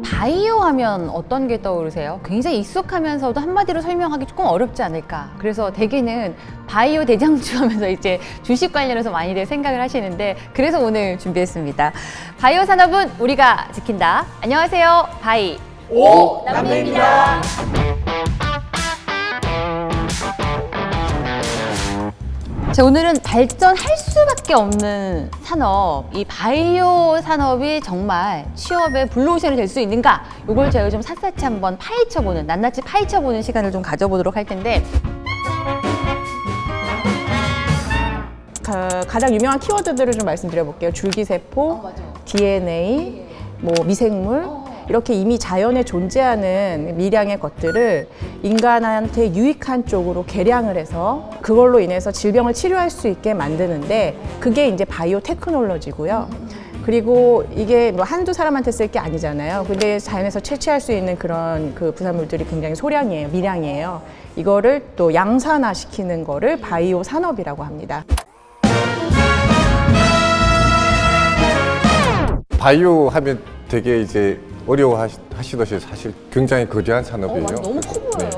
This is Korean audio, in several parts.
바이오 하면 어떤 게 떠오르세요? 굉장히 익숙하면서도 한마디로 설명하기 조금 어렵지 않을까. 그래서 대개는 바이오 대장주 하면서 이제 주식 관련해서 많이들 생각을 하시는데, 그래서 오늘 준비했습니다. 바이오 산업은 우리가 지킨다. 안녕하세요. 바이 오 남매입니다. 자, 오늘은 발전할 수밖에 없는 산업, 이 바이오 산업이 정말 취업의 블루오션이 될 수 있는가? 이걸 저희가 좀 샅샅이 한번 파헤쳐보는, 낱낱이 파헤쳐보는 시간을 좀 가져보도록 할 텐데, 가장 유명한 키워드들을 좀 말씀드려볼게요. 줄기세포, DNA, 뭐 미생물, 이렇게 이미 자연에 존재하는 미량의 것들을 인간한테 유익한 쪽으로 개량을 해서 그걸로 인해서 질병을 치료할 수 있게 만드는데, 그게 이제 바이오 테크놀로지고요. 그리고 이게 뭐 한두 사람한테 쓸 게 아니잖아요. 근데 자연에서 채취할 수 있는 그런 그 부산물들이 굉장히 소량이에요. 미량이에요. 이거를 또 양산화 시키는 거를 바이오 산업이라고 합니다. 바이오 하면 되게 이제 어려워하시듯이 사실 굉장히 거대한 산업이에요. 너무 커 보여요.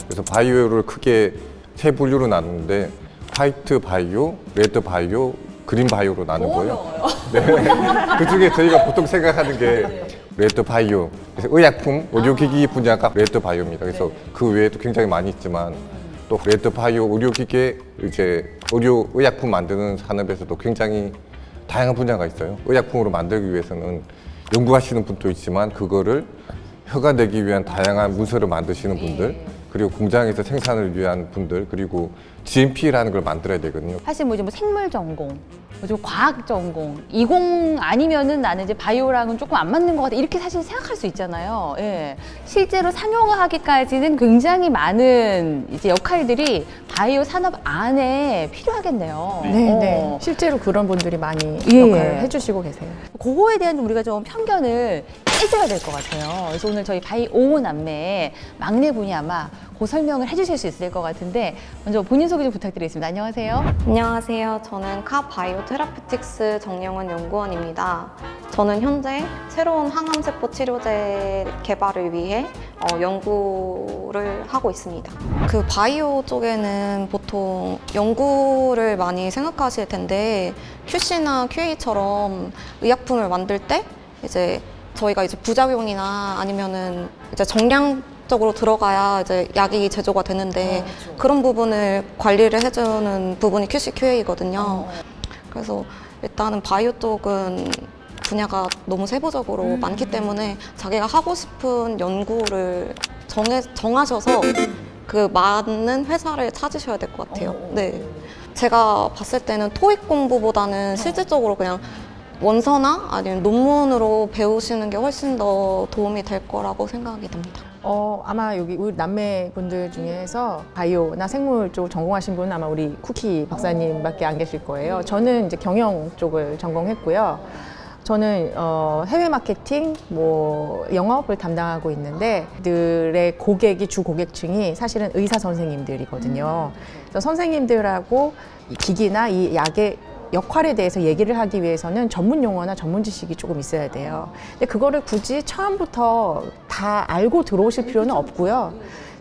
그래서 바이오를 크게 세 분류로 나누는데, 화이트 바이오, 레드 바이오, 그린 바이오로 나누고요. 네. 그 중에 저희가 보통 생각하는 게 레드 바이오, 그래서 의약품, 의료기기 분야가 레드 바이오입니다. 그래서 그 외에도 굉장히 많이 있지만, 또 레드 바이오 의료기계, 이제 의약품 만드는 산업에서도 굉장히 다양한 분야가 있어요. 의약품으로 만들기 위해서는 연구하시는 분도 있지만, 그거를 혀가내기 위한 다양한 문서를 만드시는 분들, 그리고 공장에서 생산을 위한 분들, 그리고 GMP라는 걸 만들어야 되거든요. 사실 뭐 생물 전공, 좀 과학 전공, 이공 아니면은 나는 이제 바이오랑은 조금 안 맞는 것 같아. 이렇게 사실 생각할 수 있잖아요. 예. 실제로 상용화하기까지는 굉장히 많은 이제 역할들이 바이오 산업 안에 필요하겠네요. 네. 실제로 그런 분들이 많이 예. 역할을 해주시고 계세요. 그거에 대한 우리가 좀 편견을 깨져야 될 것 같아요. 그래서 오늘 저희 바이오 남매의 막내분이 아마 그 설명을 해주실 수 있을 것 같은데, 먼저 본인 소개 좀 부탁드리겠습니다. 안녕하세요. 안녕하세요. 저는 카 바이오 테라피틱스 정영은 연구원입니다. 저는 현재 새로운 항암세포 치료제 개발을 위해 연구를 하고 있습니다. 그 바이오 쪽에는 보통 연구를 많이 생각하실 텐데, QC나 QA처럼 의약품을 만들 때 이제 저희가 이제 부작용이나 아니면은 이제 정량적으로 들어가야 이제 약이 제조가 되는데, 그런 부분을 관리를 해주는 부분이 QC, QA거든요. 그래서 일단은 바이오 쪽은 분야가 너무 세부적으로 많기 때문에 자기가 하고 싶은 연구를 정하셔서 그 맞는 회사를 찾으셔야 될 것 같아요. 네. 제가 봤을 때는 토익 공부보다는 실질적으로 그냥 원서나 아니면 논문으로 배우시는 게 훨씬 더 도움이 될 거라고 생각이 듭니다. 아마 여기 우리 남매분들 중에서 바이오나 생물 쪽 전공하신 분은 아마 우리 쿠키 박사님밖에 안 계실 거예요. 저는 이제 경영 쪽을 전공했고요. 저는 해외 마케팅, 뭐 영업을 담당하고 있는데, 그들의 고객이 주 고객층이 사실은 의사 선생님들이거든요. 그래서 선생님들하고 이 기기나 이 약의 역할에 대해서 얘기를 하기 위해서는 전문 용어나 전문 지식이 조금 있어야 돼요. 근데 그거를 굳이 처음부터 다 알고 들어오실 필요는 없고요.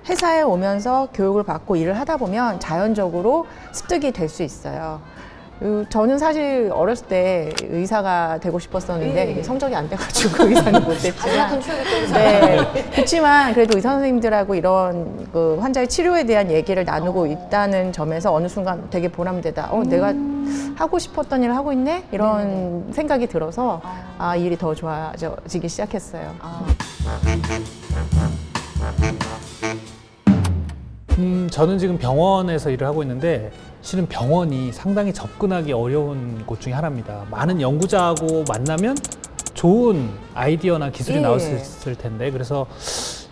회사에 오면서 교육을 받고 일을 하다 보면 자연적으로 습득이 될 수 있어요. 저는 사실 어렸을 때 의사가 되고 싶었었는데 이게 성적이 안 돼가지고 의사는 못됐지만, 네, 그렇지만 그래도 의사 선생님들하고 이런 그 환자의 치료에 대한 얘기를 나누고 있다는 점에서 어느 순간 되게 보람되다. 내가 하고 싶었던 일을 하고 있네? 이런 생각이 들어서 일이 더 좋아지기 시작했어요. 저는 지금 병원에서 일을 하고 있는데, 실은 병원이 상당히 접근하기 어려운 곳 중에 하나입니다. 많은 연구자하고 만나면 좋은 아이디어나 기술이 나올 수 있을 텐데, 그래서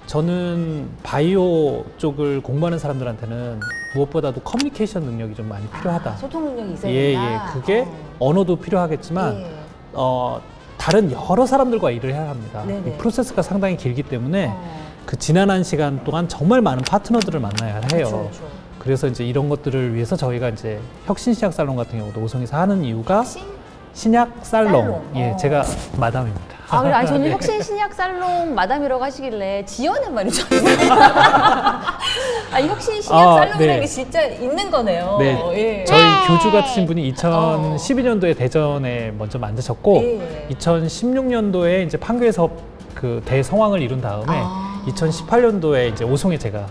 저는 바이오 쪽을 공부하는 사람들한테는 무엇보다도 커뮤니케이션 능력이 좀 많이 필요하다. 소통 능력이 있어야 된다. 그게 언어도 필요하겠지만 다른 여러 사람들과 일을 해야 합니다. 이 프로세스가 상당히 길기 때문에 그 지난한 시간 동안 정말 많은 파트너들을 만나야 해요. 그래서 이제 이런 것들을 위해서 저희가 이제 혁신시약 살롱 같은 경우도 오송에서 하는 이유가 신약 살롱. 예, 제가 마담입니다. 아, 그래. 아니, 저는 혁신 신약 살롱 마담이라고 하시길래 지연의 말이죠. 아니, 혁신 신약 살롱이라는 네. 게 진짜 있는 거네요. 네, 예. 저희 교주 같으신 분이 2012년도에 대전에 먼저 만드셨고 예. 2016년도에 이제 판교에서 그 대성황을 이룬 다음에 2018년도에 이제 오송에 제가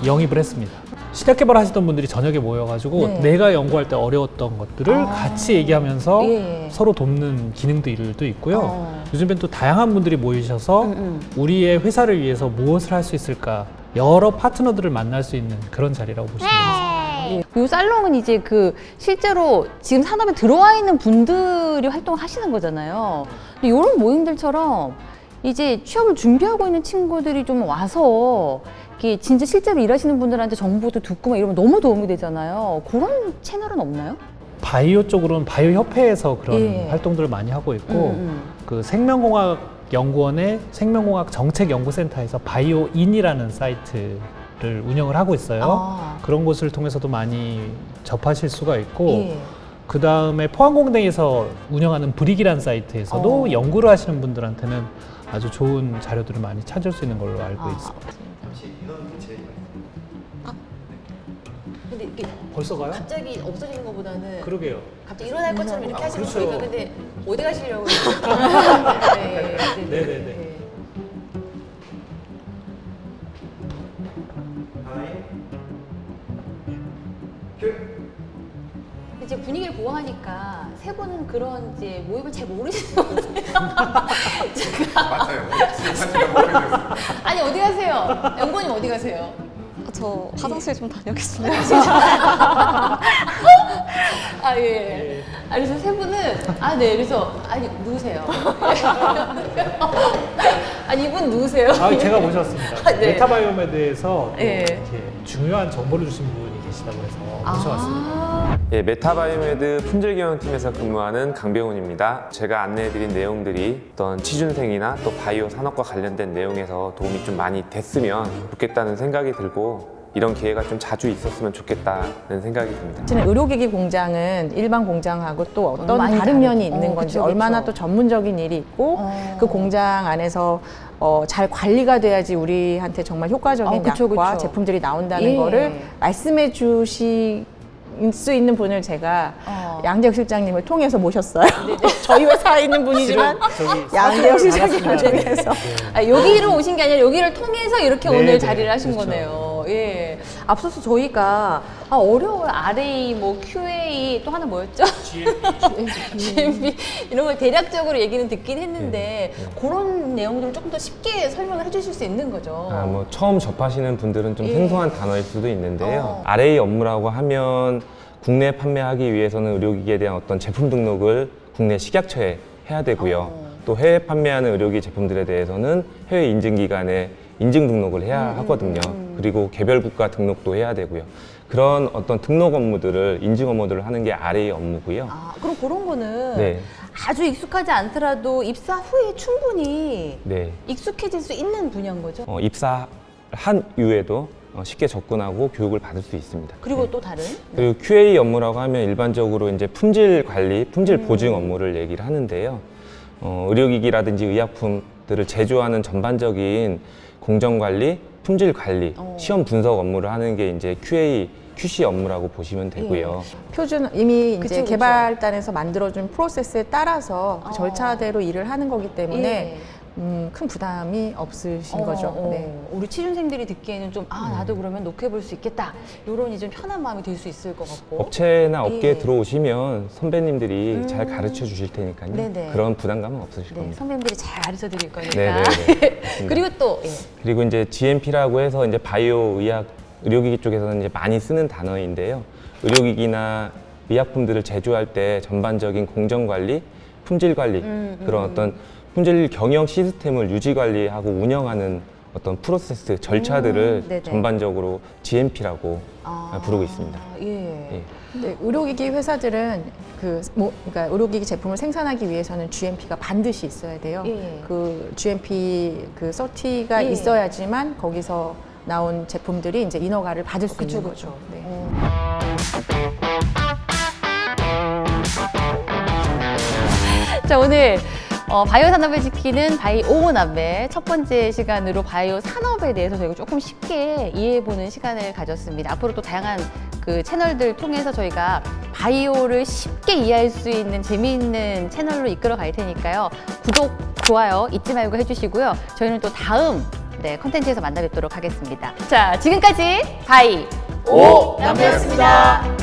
영입을 했습니다. 시작 개발하시던 분들이 저녁에 모여가지고 네. 내가 연구할 때 어려웠던 것들을 같이 얘기하면서 예. 서로 돕는 기능들도 있고요. 요즘엔 또 다양한 분들이 모이셔서 우리의 회사를 위해서 무엇을 할 수 있을까 여러 파트너들을 만날 수 있는 그런 자리라고 보시면 되겠습니다. 이 살롱은 이제 그 실제로 지금 산업에 들어와 있는 분들이 활동을 하시는 거잖아요. 근데 이런 모임들처럼 이제 취업을 준비하고 있는 친구들이 좀 와서 이게 진짜 실제로 일하시는 분들한테 정보도 듣고 막 이러면 너무 도움이 되잖아요. 그런 채널은 없나요? 바이오 쪽으로는 바이오 협회에서 그런 예. 활동들을 많이 하고 있고 그 생명공학 연구원의 생명공학 정책연구센터에서 바이오인이라는 사이트를 운영을 하고 있어요. 아. 그런 곳을 통해서도 많이 접하실 수가 있고 예. 그 다음에 포항공대에서 운영하는 브릭이라는 사이트에서도 연구를 하시는 분들한테는 아주 좋은 자료들을 많이 찾을 수 있는 걸로 알고 있습니다. 근데 이게 벌써 가요? 갑자기 없어지는 것보다는 그러게요. 갑자기 일어날 것처럼 이렇게 하시는 그렇죠. 거니까 근데 어디 가시려고 네네네. 이제 분위기를 보호하니까 세 분은 그런 이제 모임을 잘 모르시는 것 같아요. 맞아요. 지금 모르겠어요. 아니 어디 가세요? 연구원님 어디 가세요? 저 화장실 좀 다녀오겠습니다. 아 예. 아 그래서 세 분은 네 그래서 아니 누구세요? 아니 이분 누구세요? 제가 모셨습니다. 네. 메타바이오메드에서 또 예. 이렇게 중요한 정보를 주신 분이 계시다고 해서 모셔왔습니다. 예, 메타바이오메드 품질경영팀에서 근무하는 강병훈입니다. 제가 안내해드린 내용들이 어떤 취준생이나 또 바이오 산업과 관련된 내용에서 도움이 좀 많이 됐으면 좋겠다는 생각이 들고 이런 기회가 좀 자주 있었으면 좋겠다는 생각이 듭니다. 사실은 의료기기 공장은 일반 공장하고 또 어떤 많이 다른 면이 다르죠. 있는 건지 그쵸, 얼마나 그쵸. 또 전문적인 일이 있고 그 공장 안에서 잘 관리가 돼야지 우리한테 정말 효과적인 그쵸, 약과 그쵸. 제품들이 나온다는 예. 거를 말씀해 주실 수 있는 분을 제가 양재혁 실장님을 통해서 모셨어요. 저희 회사에 있는 분이지만 저기 양재혁 실장님을 받았습니다. 통해서 여기로 오신 게 아니라 여기를 통해서 이렇게 네, 오늘 네, 자리를 하신 그렇죠. 거네요. 예. 앞서서 저희가 어려워요. RA, 뭐 QA 또 하나 뭐였죠? GMP 이런 걸 대략적으로 얘기는 듣긴 했는데 그런 내용들을 조금 더 쉽게 설명을 해주실 수 있는 거죠. 뭐 처음 접하시는 분들은 좀 예. 생소한 단어일 수도 있는데요. RA 업무라고 하면 국내 판매하기 위해서는 의료기기에 대한 어떤 제품 등록을 국내 식약처에 해야 되고요. 또 해외 판매하는 의료기 제품들에 대해서는 해외 인증기관에 인증 등록을 해야 하거든요. 그리고 개별 국가 등록도 해야 되고요. 그런 어떤 등록 업무들을 인증 업무들을 하는 게 RA 업무고요. 그럼 그런 거는 네. 아주 익숙하지 않더라도 입사 후에 충분히 네. 익숙해질 수 있는 분야인 거죠. 입사한 이후에도 쉽게 접근하고 교육을 받을 수 있습니다. 그리고 네. 또 다른 그리고 QA 업무라고 하면 일반적으로 이제 품질 관리, 품질 보증 업무를 얘기를 하는데요. 의료기기라든지 의약품들을 제조하는 전반적인 공정 관리, 품질 관리, 시험 분석 업무를 하는 게 이제 QC 업무라고 보시면 되고요. 표준 이미 이제 그쵸, 그쵸. 개발단에서 만들어준 프로세스에 따라서 그 절차대로 일을 하는 거기 때문에 큰 부담이 없으신 거죠. 네. 우리 취준생들이 듣기에는 좀 나도 그러면 녹여볼 수 있겠다 이런 이제 편한 마음이 들 수 있을 것 같고 업체나 업계에 예. 들어오시면 선배님들이 잘 가르쳐 주실 테니까요. 네네. 그런 부담감은 없으실 네, 겁니다. 선배님들이 잘 가르쳐 드릴 거니까 네네네. 그리고 또 그리고 이제 GMP라고 해서 이제 바이오 의학 의료기기 쪽에서는 이제 많이 쓰는 단어인데요. 의료기기나 의약품들을 제조할 때 전반적인 공정 관리, 품질 관리 그런 어떤 품질 경영 시스템을 유지 관리하고 운영하는 어떤 프로세스 절차들을 네네. 전반적으로 GMP라고 부르고 있습니다. 예. 예. 네, 의료기기 회사들은 그러니까 의료기기 제품을 생산하기 위해서는 GMP가 반드시 있어야 돼요. 예. 그 GMP 그 서티가 예. 있어야지만 거기서 나온 제품들이 이제 인허가를 받을 수 그쵸, 있는 그쵸. 거죠. 네. 자 오늘 바이오 산업을 지키는 바이오 남매 첫 번째 시간으로 바이오 산업에 대해서 저희가 조금 쉽게 이해해보는 시간을 가졌습니다. 앞으로 또 다양한 그 채널들 통해서 저희가 바이오를 쉽게 이해할 수 있는 재미있는 채널로 이끌어 갈 테니까요. 구독, 좋아요 잊지 말고 해주시고요. 저희는 또 다음 컨텐츠에서 만나 뵙도록 하겠습니다. 자, 지금까지 바이오 남매였습니다.